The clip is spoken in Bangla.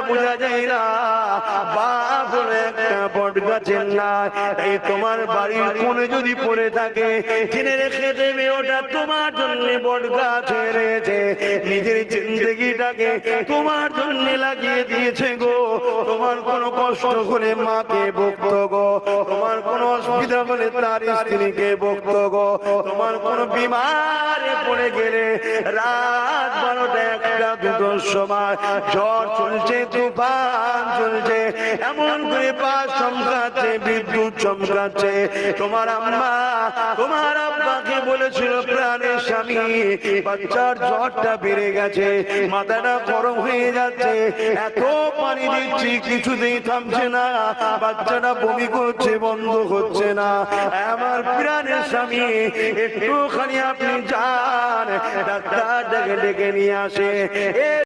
বোঝা যায় না, বাপ হলো একটা বট গাছের না। এই তোমার বাড়ির কোণে যদি পড়ে থাকে, জেনে রেখে দেবে ওটা তোমার জন্য বট গাছ হয়ে রয়েছে। নিজের জিন্দগিটাকে তোমার জন্য লাগিয়ে দিয়েছে গো। তোমার কোনো কষ্ট হলে মাকে বকতো গো, তোমার কোনো অসুবিধা হলে তার স্ত্রীকে বকতো গো, তোমার কোনো বিমারে পড়ে গেলে রাত 12টা 1টা 2টোর সময় ঝড় চলছে, তুফান চলছে, এমন করে বাস চমকাচ্ছে, বিদ্যুৎ চমকাচ্ছে, তোমার আম্মা তোমার আব্বাকে বলেছিল প্রাণের স্বামী বাচ্চার জ্বরটা বেড়ে গেছে, মাথাটা গরম হয়ে যাচ্ছে, এত পানি দিচ্ছি কিছুতেই থামছে না, বাচ্চাটা বমি করছে, বন্ধ হচ্ছে না। আমার প্রাণের স্বামী একটুখানি আপনি যান, ডাক্তার ডেকে নিয়ে আসে।